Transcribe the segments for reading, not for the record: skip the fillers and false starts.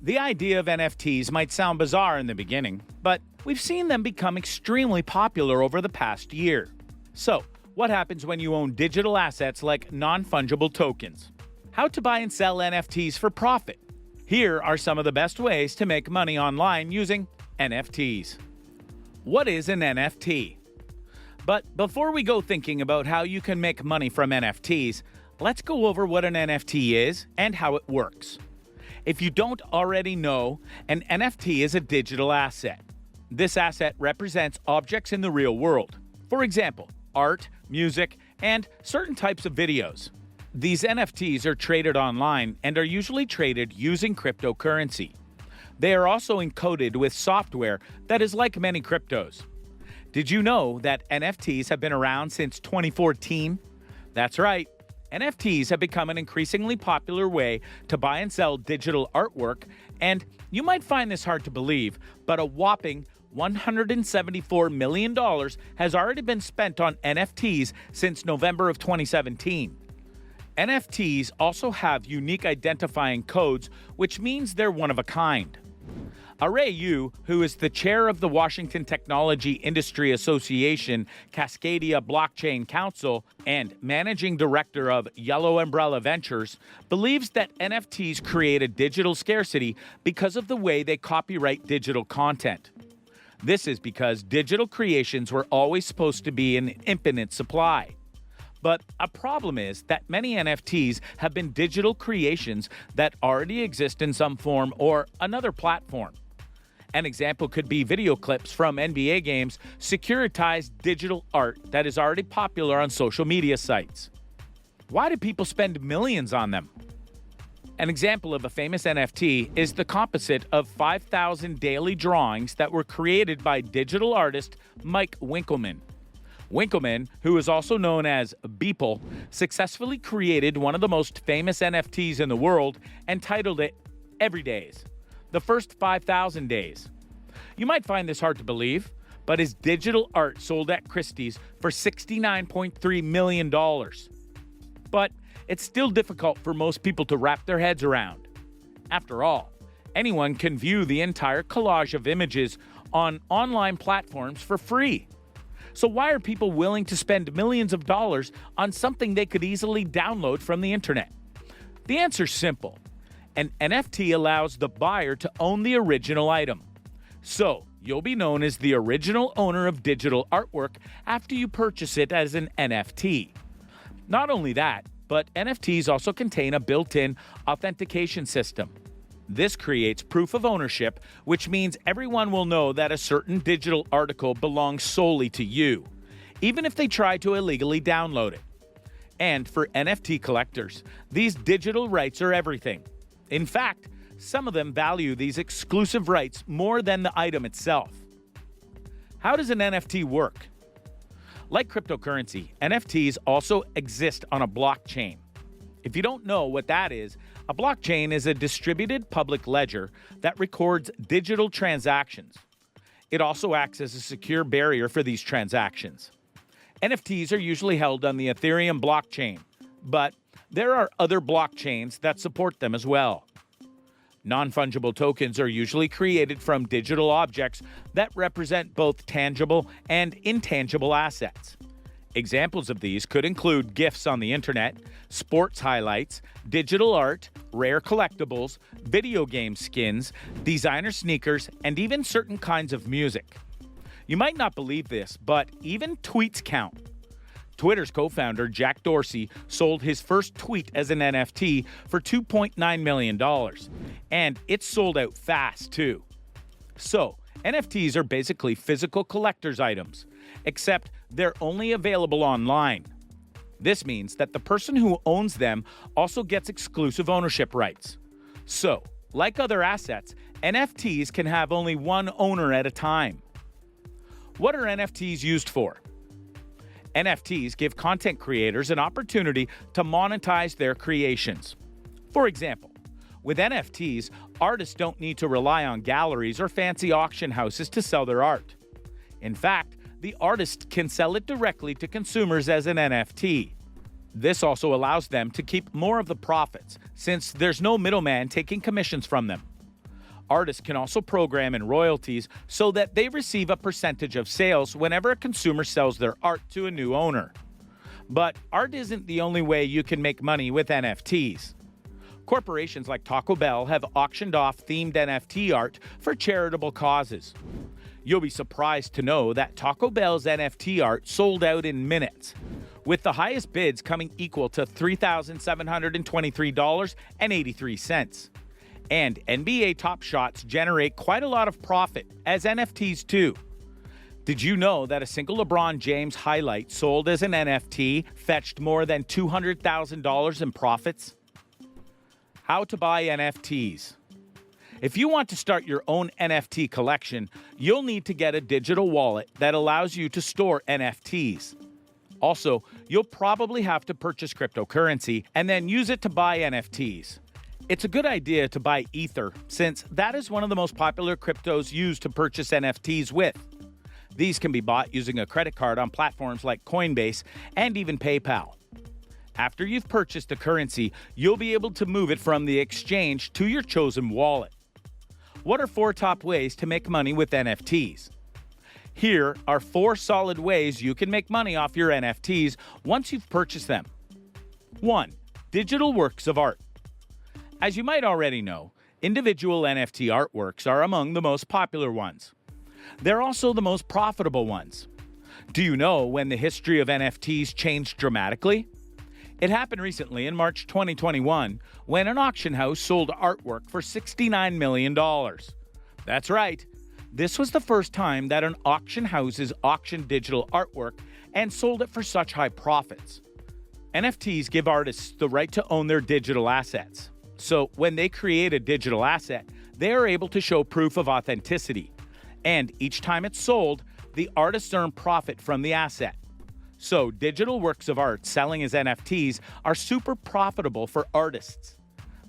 The idea of NFTs might sound bizarre in the beginning, but we've seen them become extremely popular over the past year. So, what happens when you own digital assets like non-fungible tokens? How to buy and sell NFTs for profit? Here are some of the best ways to make money online using NFTs. What is an NFT? But before we go thinking about how you can make money from NFTs, let's go over what an NFT is and how it works. If you don't already know, an NFT is a digital asset. This asset represents objects in the real world. For example, art, music, and certain types of videos. These NFTs are traded online and are usually traded using cryptocurrency. They are also encoded with software that is like many cryptos. Did you know that NFTs have been around since 2014? That's right. NFTs have become an increasingly popular way to buy and sell digital artwork, and you might find this hard to believe, but a whopping $174 million has already been spent on NFTs since November of 2017. NFTs also have unique identifying codes, which means they're one of a kind. Ray Yu, who is the chair of the Washington Technology Industry Association Cascadia Blockchain Council and managing director of Yellow Umbrella Ventures, believes that NFTs create a digital scarcity because of the way they copyright digital content. This is because digital creations were always supposed to be in infinite supply. But a problem is that many NFTs have been digital creations that already exist in some form or another platform. An example could be video clips from NBA games, securitized digital art that is already popular on social media sites. Why do people spend millions on them? An example of a famous NFT is the composite of 5,000 daily drawings that were created by digital artist Mike Winkelmann. Winkelmann, who is also known as Beeple, successfully created one of the most famous NFTs in the world and titled it Everydays, the first 5,000 days. You might find this hard to believe, but his digital art sold at Christie's for $69.3 million. But it's still difficult for most people to wrap their heads around. After all, anyone can view the entire collage of images on online platforms for free. So why are people willing to spend millions of dollars on something they could easily download from the internet? The answer's simple. An NFT allows the buyer to own the original item. So you'll be known as the original owner of digital artwork after you purchase it as an NFT. Not only that, but NFTs also contain a built-in authentication system. This creates proof of ownership, which means everyone will know that a certain digital article belongs solely to you, even if they try to illegally download it. And for NFT collectors, these digital rights are everything. In fact, some of them value these exclusive rights more than the item itself. How does an NFT work? Like cryptocurrency, NFTs also exist on a blockchain. If you don't know what that is, a blockchain is a distributed public ledger that records digital transactions. It also acts as a secure barrier for these transactions. NFTs are usually held on the Ethereum blockchain, but there are other blockchains that support them as well. Non-fungible tokens are usually created from digital objects that represent both tangible and intangible assets. Examples of these could include gifts on the internet, sports highlights, digital art, rare collectibles, video game skins, designer sneakers, and even certain kinds of music. You might not believe this, but even tweets count. Twitter's co-founder Jack Dorsey sold his first tweet as an NFT for $2.9 million, and it sold out fast too. So, NFTs are basically physical collector's items, except they're only available online. This means that the person who owns them also gets exclusive ownership rights. So, like other assets, NFTs can have only one owner at a time. What are NFTs used for? NFTs give content creators an opportunity to monetize their creations. For example, with NFTs, artists don't need to rely on galleries or fancy auction houses to sell their art. In fact, the artist can sell it directly to consumers as an NFT. This also allows them to keep more of the profits, since there's no middleman taking commissions from them. Artists can also program in royalties so that they receive a percentage of sales whenever a consumer sells their art to a new owner. But art isn't the only way you can make money with NFTs. Corporations like Taco Bell have auctioned off themed NFT art for charitable causes. You'll be surprised to know that Taco Bell's NFT art sold out in minutes, with the highest bids coming equal to $3,723.83. And NBA Top Shots generate quite a lot of profit as NFTs too. Did you know that a single LeBron James highlight sold as an NFT fetched more than $200,000 in profits? How to buy NFTs. If you want to start your own NFT collection, you'll need to get a digital wallet that allows you to store NFTs. Also, you'll probably have to purchase cryptocurrency and then use it to buy NFTs. It's a good idea to buy Ether, since that is one of the most popular cryptos used to purchase NFTs with. These can be bought using a credit card on platforms like Coinbase and even PayPal. After you've purchased the currency, you'll be able to move it from the exchange to your chosen wallet. What are 4 top ways to make money with NFTs? Here are 4 solid ways you can make money off your NFTs once you've purchased them. 1. Digital works of art. As you might already know, individual NFT artworks are among the most popular ones. They're also the most profitable ones. Do you know when the history of NFTs changed dramatically? It happened recently in March 2021 when an auction house sold artwork for $69 million. That's right. This was the first time that an auction house has auctioned digital artwork and sold it for such high profits. NFTs give artists the right to own their digital assets. So when they create a digital asset, they are able to show proof of authenticity. And each time it's sold, the artists earn profit from the asset. So digital works of art selling as NFTs are super profitable for artists.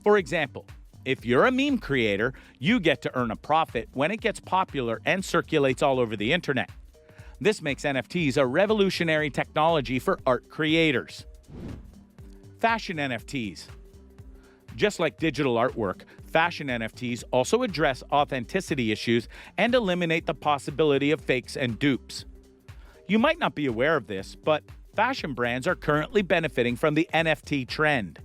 For example, if you're a meme creator, you get to earn a profit when it gets popular and circulates all over the internet. This makes NFTs a revolutionary technology for art creators. Fashion NFTs. Just like digital artwork, fashion NFTs also address authenticity issues and eliminate the possibility of fakes and dupes. You might not be aware of this, but fashion brands are currently benefiting from the NFT trend.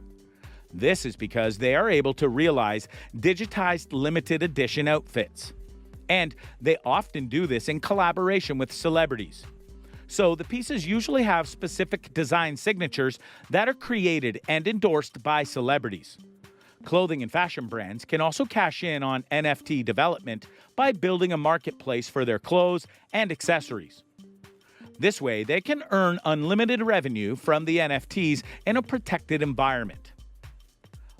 This is because they are able to realize digitized limited edition outfits. And they often do this in collaboration with celebrities. So the pieces usually have specific design signatures that are created and endorsed by celebrities. Clothing and fashion brands can also cash in on NFT development by building a marketplace for their clothes and accessories. This way, they can earn unlimited revenue from the NFTs in a protected environment.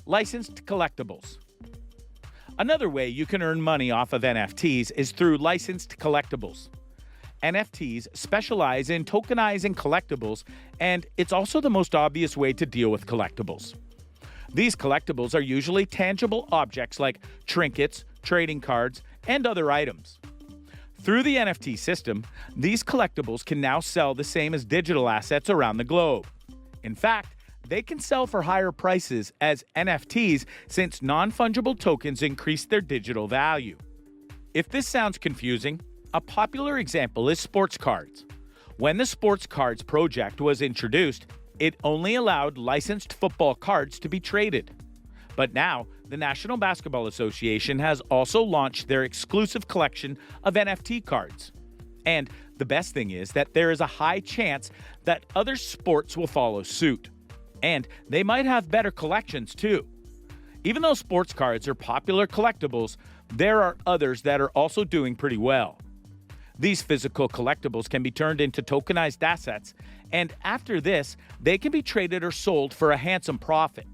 Licensed collectibles. Another way you can earn money off of NFTs is through licensed collectibles. NFTs specialize in tokenizing collectibles, and it's also the most obvious way to deal with collectibles. These collectibles are usually tangible objects like trinkets, trading cards, and other items. Through the NFT system, these collectibles can now sell the same as digital assets around the globe. In fact, they can sell for higher prices as NFTs since non-fungible tokens increase their digital value. If this sounds confusing, a popular example is sports cards. When the sports cards project was introduced, it only allowed licensed football cards to be traded. But now, the National Basketball Association has also launched their exclusive collection of NFT cards. And the best thing is that there is a high chance that other sports will follow suit. And they might have better collections too. Even though sports cards are popular collectibles, there are others that are also doing pretty well. These physical collectibles can be turned into tokenized assets, and after this, they can be traded or sold for a handsome profit.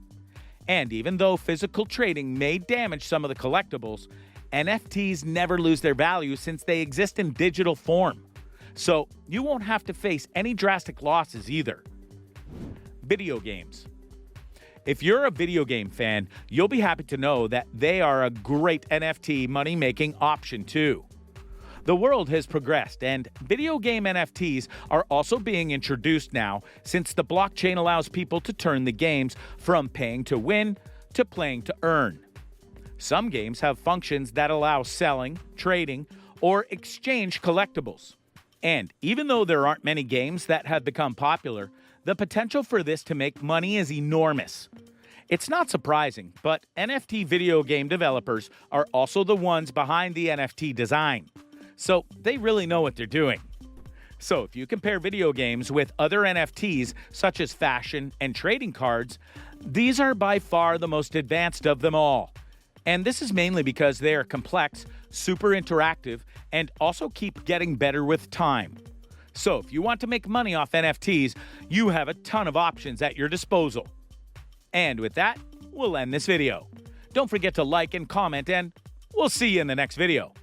And even though physical trading may damage some of the collectibles, NFTs never lose their value since they exist in digital form. So you won't have to face any drastic losses either. Video games. If you're a video game fan, you'll be happy to know that they are a great NFT money-making option too. The world has progressed, and video game NFTs are also being introduced now since the blockchain allows people to turn the games from paying to win to playing to earn. Some games have functions that allow selling, trading, or exchange collectibles. And even though there aren't many games that have become popular, the potential for this to make money is enormous. It's not surprising, but NFT video game developers are also the ones behind the NFT design. So they really know what they're doing. So if you compare video games with other NFTs, such as fashion and trading cards, these are by far the most advanced of them all. And this is mainly because they are complex, super interactive, and also keep getting better with time. So if you want to make money off NFTs, you have a ton of options at your disposal. And with that, we'll end this video. Don't forget to like and comment, and we'll see you in the next video.